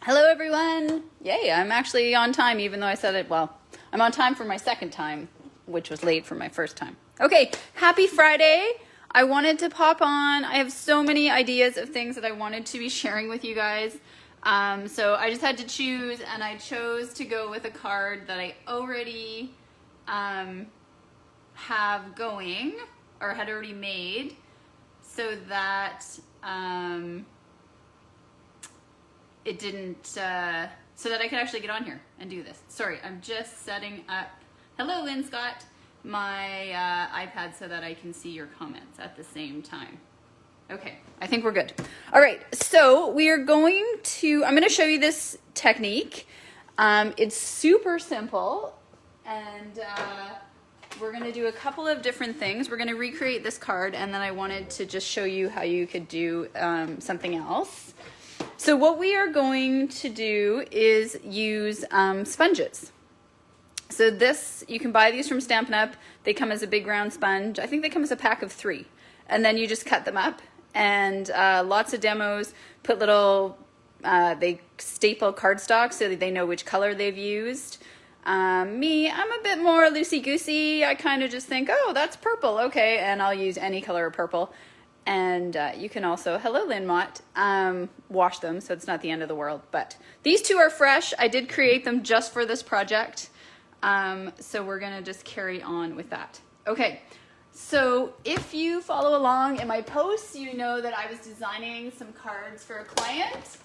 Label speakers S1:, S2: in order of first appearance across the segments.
S1: Hello everyone! Yay, I'm actually on time even though I said it, well, I'm on time for my second time, which was late for my first time. Okay, happy Friday! I wanted to pop on. I have so many ideas of things that I wanted to be sharing with you guys. So I just had to choose, and I chose to go with a card that I already have going, or had already made, so that it didn't, so that I could actually get on here and do this. Sorry, I'm just setting up, hello Lynn Scott, my iPad so that I can see your comments at the same time. Okay, I think we're good. All right, so we are going to, I'm going to show you this technique. It's super simple, and we're going to do a couple of different things. We're going to recreate this card, and then I wanted to just show you how you could do something else. So what we are going to do is use sponges. So this, you can buy these from Stampin' Up. They come as a big round sponge. I think they come as a pack of 3. And then you just cut them up. And lots of demos put little, they staple cardstock so that they know which color they've used. Me, I'm a bit more loosey-goosey. I kind of just think, oh, that's purple, okay, and I'll use any color of purple. And you can also, hello Lynn Mott, wash them so it's not the end of the world. But these two are fresh. I did create them just for this project. So we're gonna just carry on with that. Okay, so if you follow along in my posts, you know that I was designing some cards for a client.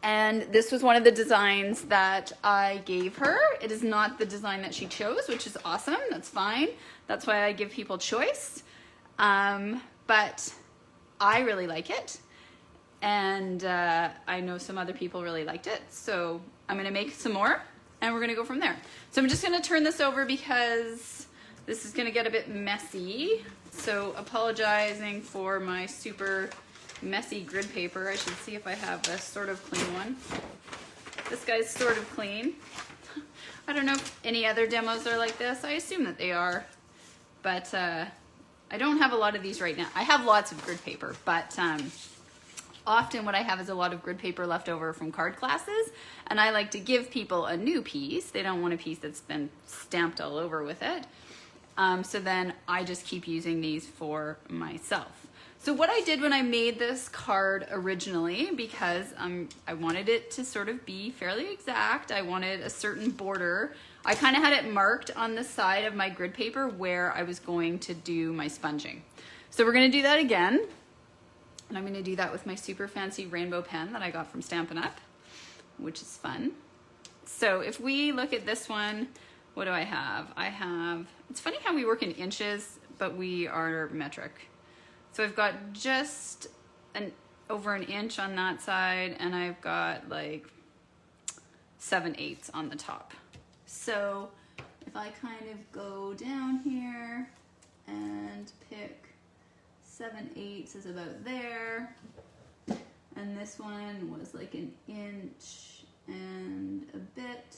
S1: And this was one of the designs that I gave her. It is not the design that she chose, which is awesome, that's fine. That's why I give people choice. But I really like it, and I know some other people really liked it, so I'm gonna make some more and we're gonna go from there. So I'm just gonna turn this over because this is gonna get a bit messy, so apologizing for my super messy grid paper. I should see if I have a sort of clean one. This guy's sort of clean. I don't know if any other demos are like this. I assume that they are, but I don't have a lot of these right now. I have lots of grid paper, but often what I have is a lot of grid paper left over from card classes, and I like to give people a new piece. They don't want a piece that's been stamped all over with it. So then I just keep using these for myself. So what I did when I made this card originally, because I wanted it to sort of be fairly exact, I wanted a certain border. I kind of had it marked on the side of my grid paper where I was going to do my sponging. So we're going to do that again. And I'm going to do that with my super fancy rainbow pen that I got from Stampin' Up, which is fun. So if we look at this one, what do I have? I have, it's funny how we work in inches, but we are metric. So I've got just over an inch on that side, and I've got like 7/8 on the top. So if I kind of go down here and pick 7/8 is about there, and this one was like an inch and a bit,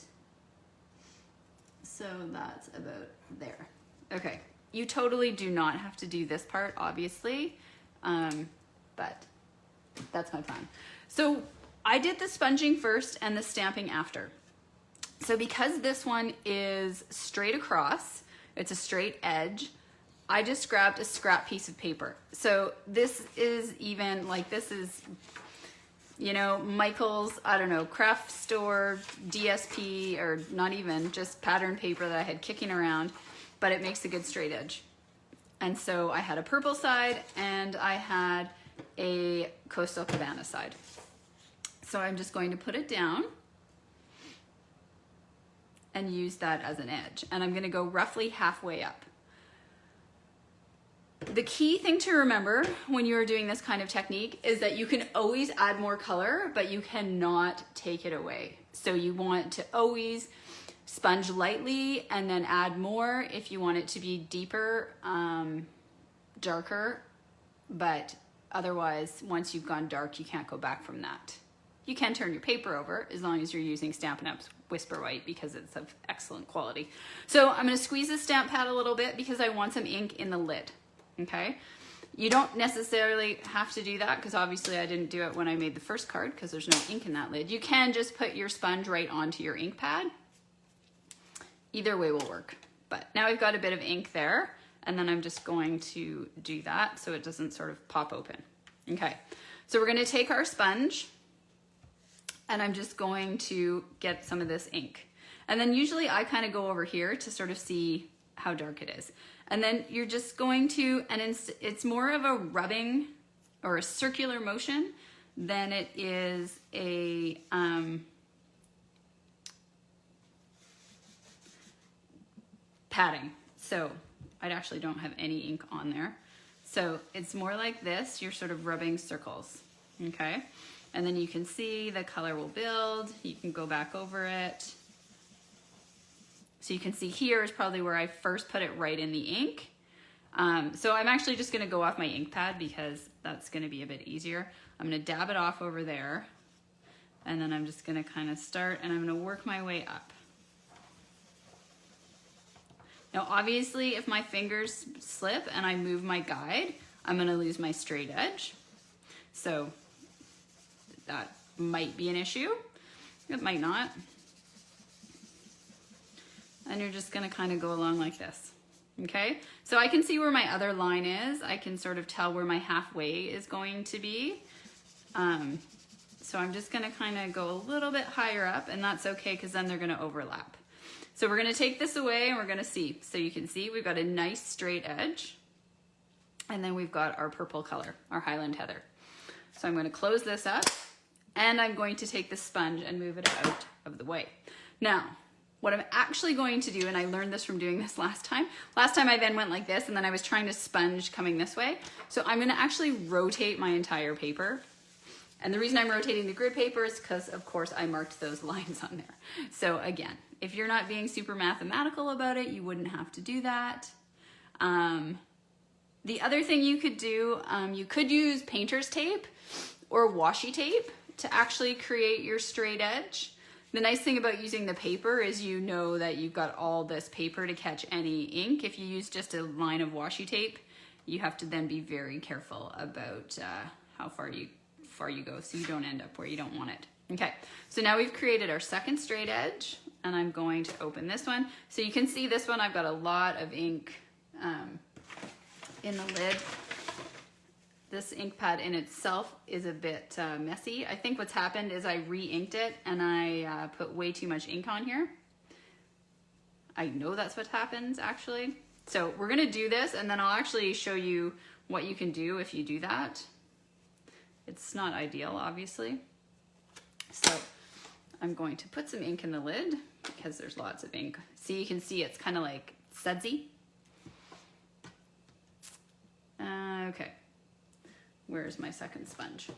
S1: so that's about there. Okay, you totally do not have to do this part, obviously, but that's my plan. So I did the sponging first and the stamping after. So because this one is straight across, it's a straight edge, I just grabbed a scrap piece of paper. So this is even, like, this is, you know, Michael's, I don't know, craft store, DSP, or not even, just pattern paper that I had kicking around, but it makes a good straight edge. And so I had a purple side and I had a Coastal Cabana side. So I'm just going to put it down and use that as an edge. And I'm gonna go roughly halfway up. The key thing to remember when you're doing this kind of technique is that you can always add more color, but you cannot take it away. So you want to always sponge lightly and then add more if you want it to be deeper, darker, but otherwise, once you've gone dark, you can't go back from that. You can turn your paper over as long as you're using Stampin' Up's Whisper White because it's of excellent quality. So I'm going to squeeze the stamp pad a little bit because I want some ink in the lid. Okay, You don't necessarily have to do that because obviously I didn't do it when I made the first card because there's no ink in that lid. You can just put your sponge right onto your ink pad. Either way will work. But now I've got a bit of ink there, and then I'm just going to do that so it doesn't sort of pop open. Okay, so we're gonna take our sponge and I'm just going to get some of this ink. And then usually I kind of go over here to sort of see how dark it is. And then you're just going to, and it's more of a rubbing or a circular motion than it is a patting. So I actually don't have any ink on there. So it's more like this, you're sort of rubbing circles, okay? And then you can see the color will build. You can go back over it. So you can see here is probably where I first put it right in the ink. So I'm actually just gonna go off my ink pad because that's gonna be a bit easier. I'm gonna dab it off over there. And then I'm just gonna kind of start and I'm gonna work my way up. Now obviously if my fingers slip and I move my guide, I'm gonna lose my straight edge. So that might be an issue. It might not. And you're just gonna kind of go along like this, okay? So I can see where my other line is. I can sort of tell where my halfway is going to be. So I'm just gonna kind of go a little bit higher up, and that's okay because then they're gonna overlap. So we're gonna take this away and we're gonna see. So you can see we've got a nice straight edge, and then we've got our purple color, our Highland Heather. So I'm gonna close this up, and I'm going to take the sponge and move it out of the way. Now, what I'm actually going to do, and I learned this from doing this last time I then went like this, and then I was trying to sponge coming this way. So I'm gonna actually rotate my entire paper. And the reason I'm rotating the grid paper is because, of course, I marked those lines on there. So again, if you're not being super mathematical about it, you wouldn't have to do that. The other thing you could do, you could use painter's tape or washi tape to actually create your straight edge. The nice thing about using the paper is you know that you've got all this paper to catch any ink. If you use just a line of washi tape, you have to then be very careful about how far you go so you don't end up where you don't want it. Okay, so now we've created our second straight edge, and I'm going to open this one. So you can see this one, I've got a lot of ink in the lid. This ink pad in itself is a bit messy. I think what's happened is I re-inked it and I put way too much ink on here. I know that's what happens actually. So we're gonna do this and then I'll actually show you what you can do if you do that. It's not ideal, obviously. So I'm going to put some ink in the lid because there's lots of ink. So you can see it's kind of like sudsy. Okay. Where's my second sponge?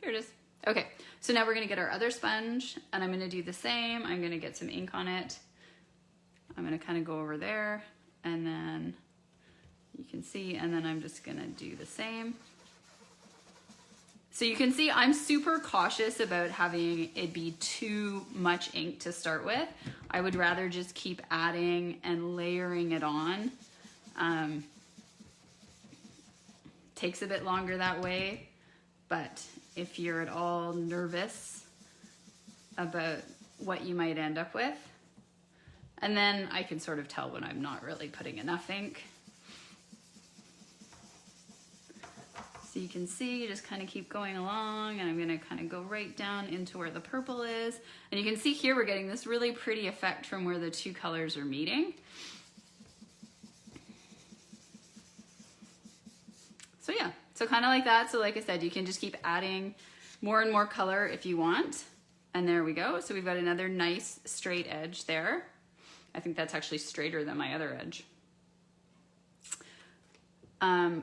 S1: Here it is. Okay, so now we're gonna get our other sponge and I'm gonna do the same. I'm gonna get some ink on it. I'm gonna kind of go over there and then you can see, and then I'm just gonna do the same. So you can see I'm super cautious about having it be too much ink to start with. I would rather just keep adding and layering it on. Takes a bit longer that way, but if you're at all nervous about what you might end up with, and then I can sort of tell when I'm not really putting enough ink. So you can see, you just kind of keep going along, and I'm gonna kind of go right down into where the purple is. And you can see here we're getting this really pretty effect from where the two colors are meeting. So yeah, so kind of like that. So like I said, you can just keep adding more and more color if you want. And there we go. So we've got another nice straight edge there. I think that's actually straighter than my other edge.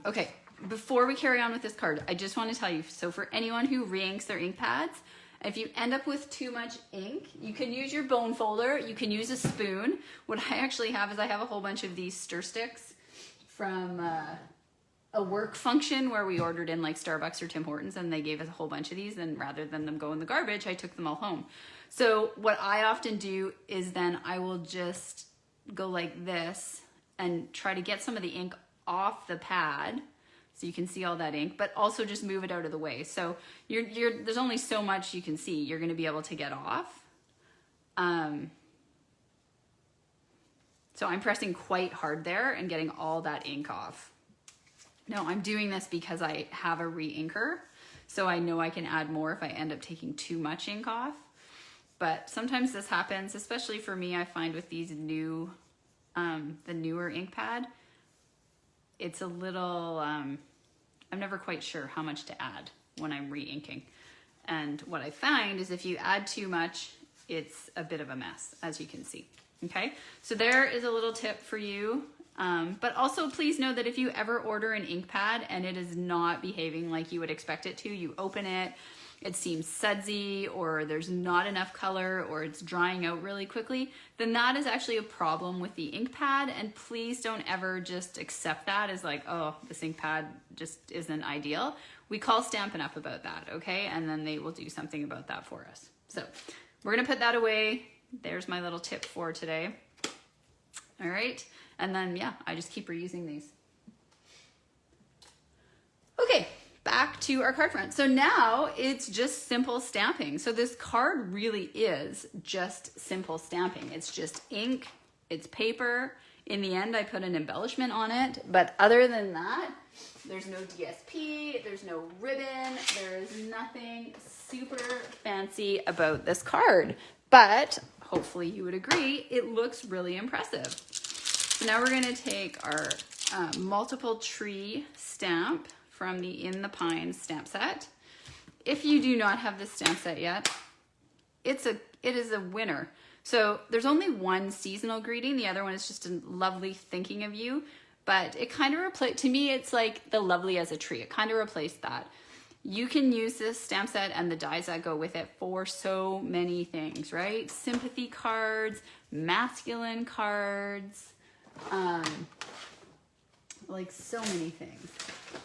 S1: Okay, before we carry on with this card, I just want to tell you, so for anyone who re-inks their ink pads, if you end up with too much ink, you can use your bone folder, you can use a spoon. What I actually have is I have a whole bunch of these stir sticks from a work function where we ordered in like Starbucks or Tim Hortons, and they gave us a whole bunch of these, and rather than them go in the garbage, I took them all home. So what I often do is then I will just go like this and try to get some of the ink off the pad so you can see all that ink, but also just move it out of the way. So there's only so much you can see you're going to be able to get off. So I'm pressing quite hard there and getting all that ink off. No, I'm doing this because I have a re-inker, so I know I can add more if I end up taking too much ink off. But sometimes this happens, especially for me, I find with these new, the newer ink pad, it's a little, I'm never quite sure how much to add when I'm re-inking. And what I find is if you add too much, it's a bit of a mess, as you can see. Okay, so there is a little tip for you. But also please know that if you ever order an ink pad and it is not behaving like you would expect it to, you open it, it seems sudsy, or there's not enough color, or it's drying out really quickly, then that is actually a problem with the ink pad. And please don't ever just accept that as like, oh, this ink pad just isn't ideal. We call Stampin' Up about that, okay? And then they will do something about that for us. So we're gonna put that away. There's my little tip for today. All right, and then yeah, I just keep reusing these. Okay, back to our card front. So now it's just simple stamping. So this card really is just simple stamping. It's just ink, it's paper. In the end, I put an embellishment on it, but other than that, there's no DSP, there's no ribbon, there is nothing super fancy about this card. But hopefully you would agree, it looks really impressive. So now we're gonna take our multiple tree stamp from the In the Pine stamp set. If you do not have this stamp set yet, it is a winner. So there's only one seasonal greeting. The other one is just a lovely thinking of you, but it kind of replaced, to me, it's like the lovely as a tree. It kind of replaced that. You can use this stamp set and the dies that go with it for so many things, right? Sympathy cards, masculine cards, like so many things.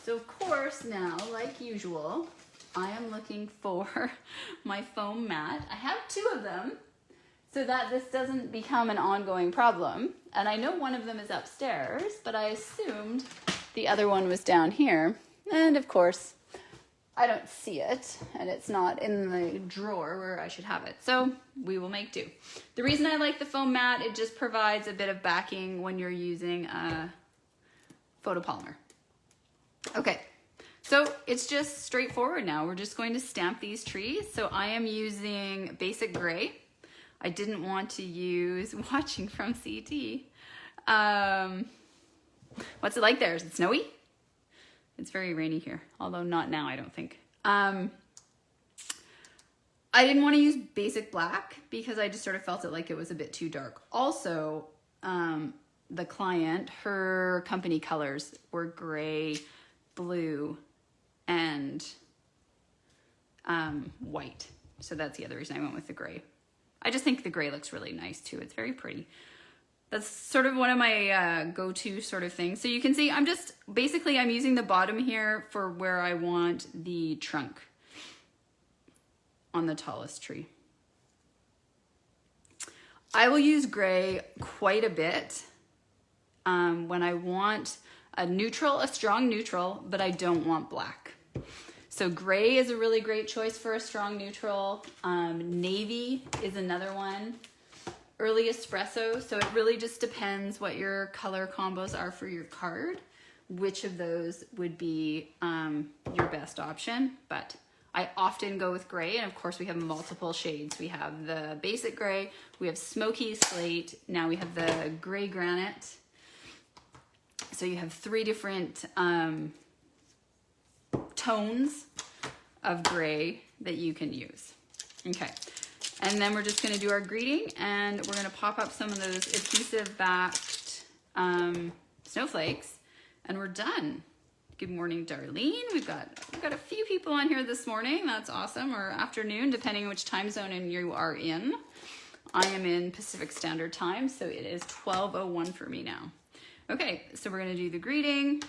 S1: So of course now, like usual, I am looking for my foam mat. I have two of them so that this doesn't become an ongoing problem. And I know one of them is upstairs, but I assumed the other one was down here. And of course, I don't see it, and it's not in the drawer where I should have it. So we will make do. The reason I like the foam mat, it just provides a bit of backing when you're using a photopolymer. Okay, so it's just straightforward now. We're just going to stamp these trees. So I am using basic gray. I didn't want to use Watching from CT. What's it like there? Is it snowy? It's very rainy here, although not now, I don't think. I didn't want to use basic black because I just sort of felt it like it was a bit too dark. Also, the client, her company colors were gray, blue, and white. So that's the other reason I went with the gray. I just think the gray looks really nice too. It's very pretty. That's sort of one of my go-to sort of things. So you can see I'm using the bottom here for where I want the trunk on the tallest tree. I will use gray quite a bit when I want a strong neutral, but I don't want black. So gray is a really great choice for a strong neutral. Navy is another one. Early espresso, so it really just depends what your color combos are for your card, which of those would be your best option. But I often go with gray, and of course we have multiple shades. We have the basic gray, we have smoky slate, now we have the gray granite. So you have three different tones of gray that you can use. Okay. And then we're just gonna do our greeting, and we're gonna pop up some of those adhesive backed snowflakes, and we're done. Good morning, Darlene. We've got a few people on here this morning. That's awesome, or afternoon, depending on which time zone you are in. I am in Pacific Standard Time, so it is 12:01 for me now. Okay, so we're gonna do the greeting.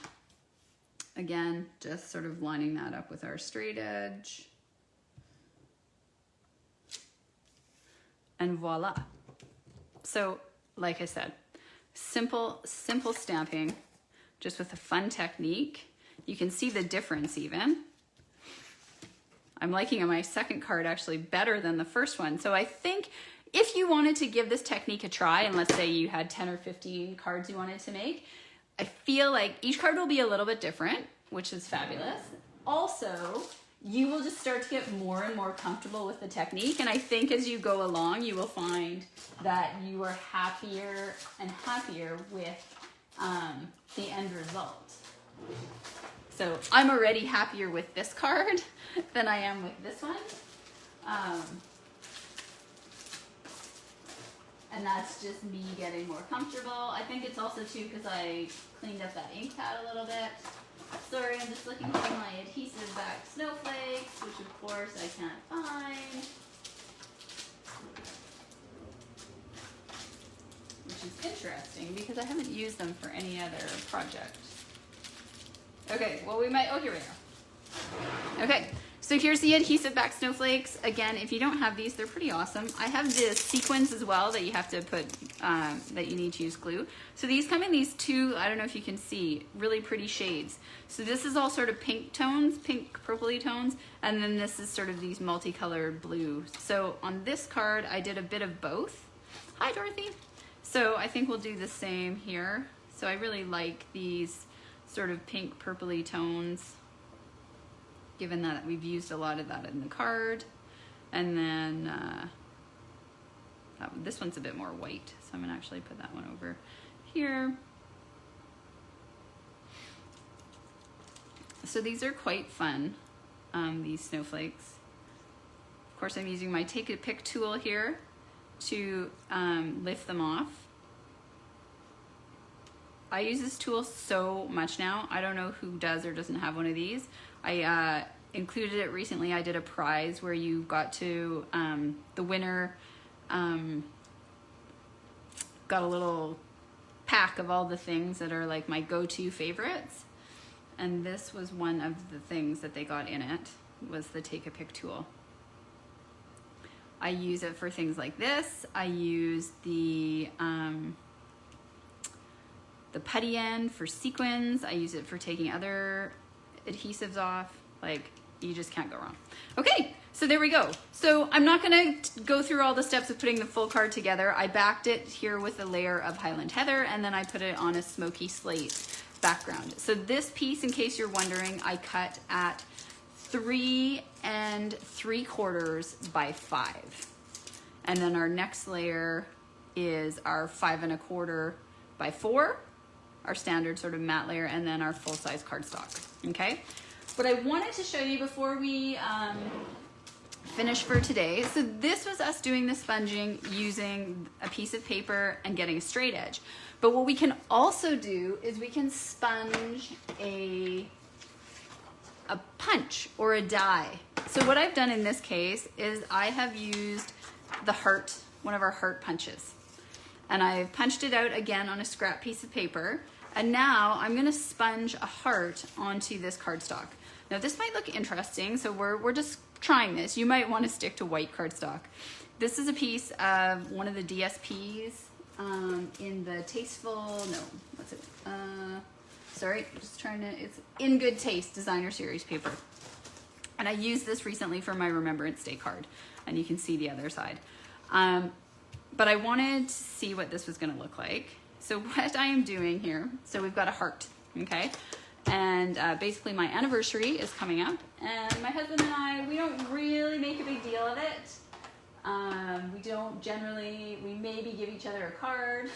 S1: Again, just sort of lining that up with our straight edge. And voila. So, like I said, simple stamping. just with a fun technique. You can see the difference even. I'm liking my second card actually better than the first one. So I think if you wanted to give this technique a try, and let's say you had 10 or 15 cards you wanted to make, I feel like each card will be a little bit different, which is fabulous. Also, you will just start to get more and more comfortable with the technique. And I think as you go along, you will find that you are happier and happier with the end result. So I'm already happier with this card than I am with this one. And that's just me getting more comfortable. I think it's also too because I cleaned up that ink pad a little bit. Sorry, I'm just looking for my adhesive back snowflakes, which of course I can't find. Which is interesting because I haven't used them for any other project. Okay, well we might, oh here we are. Okay, so here's the adhesive back snowflakes. Again, if you don't have these, they're pretty awesome. I have the sequins as well that you have to put, that you need to use glue. So these come in these two, I don't know if you can see, really pretty shades. So this is all sort of pink tones, pink purpley tones, and then this is sort of these multicolored blue. So on this card, I did a bit of both. Hi, Dorothy. So I think we'll do the same here. So I really like these sort of pink purpley tones, given that we've used a lot of that in the card. And then this one's a bit more white, so I'm gonna actually put that one over here. So these are quite fun, these snowflakes. Of course, I'm using my Take a Pick tool here to lift them off. I use this tool so much now. I don't know who does or doesn't have one of these. I included it recently. I did a prize where you got to, the winner got a little pack of all the things that are like my go-to favorites. And this was one of the things that they got in it, was the Take a Pick tool. I use it for things like this. I use the putty end for sequins. I use it for taking other adhesives off. Like, you just can't go wrong. Okay, so there we go. So I'm not gonna go through all the steps of putting the full card together. I backed it here with a layer of Highland Heather, and then I put it on a smoky slate background. So this piece, in case you're wondering, I cut at 3 3/4 by 5. And then our next layer is our 5 1/4 by 4, our standard sort of matte layer, and then our full-size cardstock, okay? What I wanted to show you before we finish for today, so this was us doing the sponging using a piece of paper and getting a straight edge. But what we can also do is we can sponge a punch or a die. So what I've done in this case is I have used the heart, one of our heart punches. And I've punched it out again on a scrap piece of paper. And now I'm gonna sponge a heart onto this cardstock. Now this might look interesting, so we're just trying this. You might wanna stick to white cardstock. This is a piece of one of the DSPs in the Tasteful, no, what's it? Sorry, just trying to, it's In Good Taste Designer Series paper. And I used this recently for my Remembrance Day card, and you can see the other side. But I wanted to see what this was gonna look like. So what I am doing here, so we've got a heart, okay? And basically my anniversary is coming up, and my husband and I, we don't really make a big deal of it. We don't generally, we maybe give each other a card,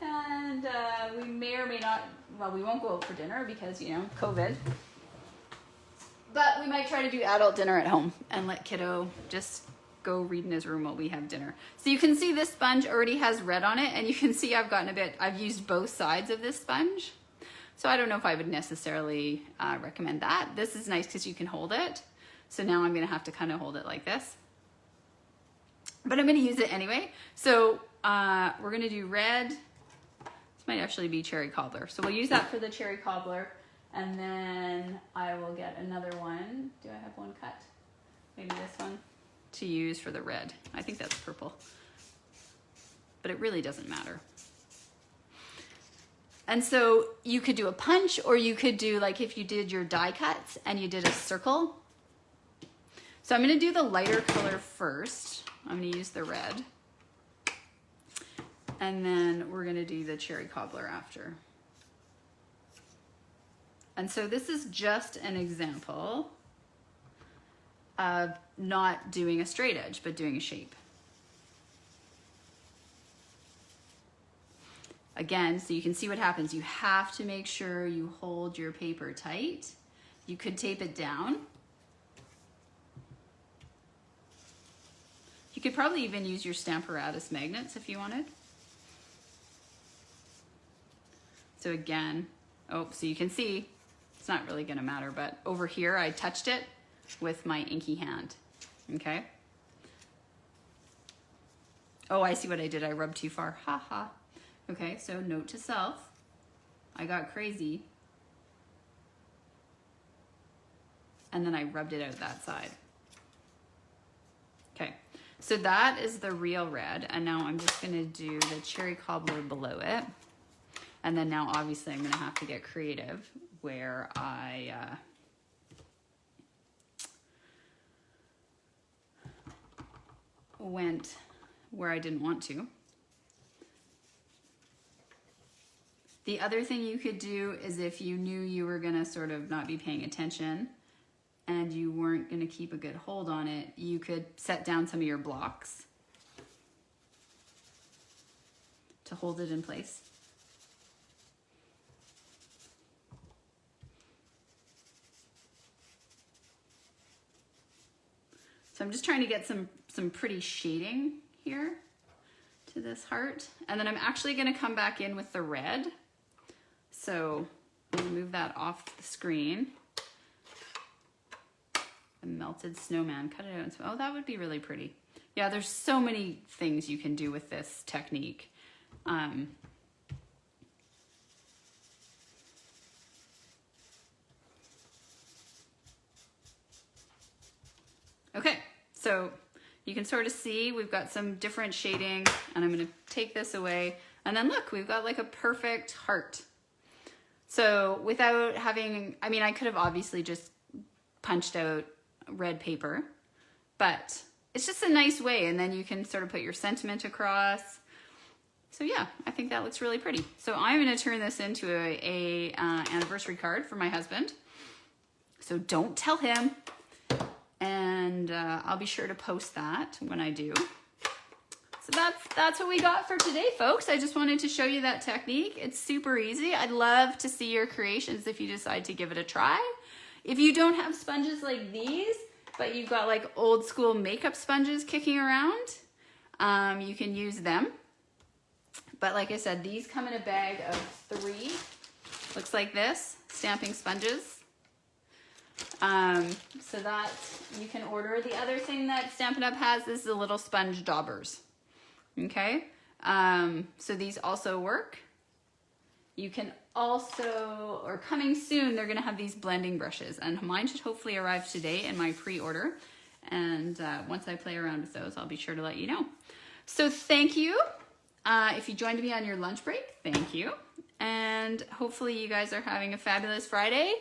S1: and we may or may not, well, we won't go out for dinner because, you know, COVID. But we might try to do adult dinner at home and let kiddo just go read in his room while we have dinner. So you can see this sponge already has red on it, and you can see I've gotten a bit, I've used both sides of this sponge. So I don't know if I would necessarily recommend that. This is nice because you can hold it. So now I'm gonna have to kind of hold it like this. But I'm gonna use it anyway. So we're gonna do red. This might actually be cherry cobbler. So we'll use that for the cherry cobbler. And then I will get another one. Do I have one cut? Maybe this one to use for the red. I think that's purple. But it really doesn't matter. And so you could do a punch, or you could do like if you did your die cuts and you did a circle. So I'm gonna do the lighter color first. I'm gonna use the red. And then we're gonna do the cherry cobbler after. And so this is just an example of not doing a straight edge, but doing a shape. Again, so you can see what happens. You have to make sure you hold your paper tight. You could tape it down. You could probably even use your Stamparatus magnets if you wanted. So again, oh, so you can see, it's not really gonna matter, but over here I touched it with my inky hand, okay? Oh, I see what I did, I rubbed too far, ha ha. Okay, so note to self, I got crazy, and then I rubbed it out that side. Okay, so that is the real red, and now I'm just gonna do the cherry cobbler below it. And then now obviously I'm gonna have to get creative where I went where I didn't want to. The other thing you could do is if you knew you were gonna sort of not be paying attention and you weren't gonna keep a good hold on it, you could set down some of your blocks to hold it in place. So I'm just trying to get some pretty shading here to this heart. And then I'm actually gonna come back in with the red. So I'm gonna move that off the screen. A melted snowman, cut it out. Oh, that would be really pretty. Yeah, there's so many things you can do with this technique. Okay, so you can sort of see we've got some different shading, and I'm gonna take this away. And then look, we've got like a perfect heart. So without having, I mean, I could have obviously just punched out red paper, but it's just a nice way, and then you can sort of put your sentiment across. So yeah, I think that looks really pretty. So I'm gonna turn this into a anniversary card for my husband. So don't tell him, and I'll be sure to post that when I do. So that's what we got for today, folks. I just wanted to show you that technique. It's super easy. I'd love to see your creations if you decide to give it a try. If you don't have sponges like these, but you've got like old school makeup sponges kicking around, you can use them. But like I said, these come in a bag of 3. Looks like this, stamping sponges. So that you can order. The other thing that Stampin' Up has is the little sponge daubers. Okay, so these also work. You can also, or coming soon, they're gonna have these blending brushes, and mine should hopefully arrive today in my pre-order. And once I play around with those, I'll be sure to let you know. So thank you. If you joined me on your lunch break, thank you. And hopefully you guys are having a fabulous Friday,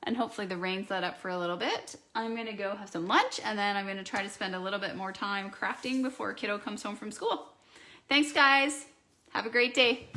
S1: and hopefully the rain's let up for a little bit. I'm gonna go have some lunch, and then I'm gonna try to spend a little bit more time crafting before kiddo comes home from school. Thanks, guys. Have a great day.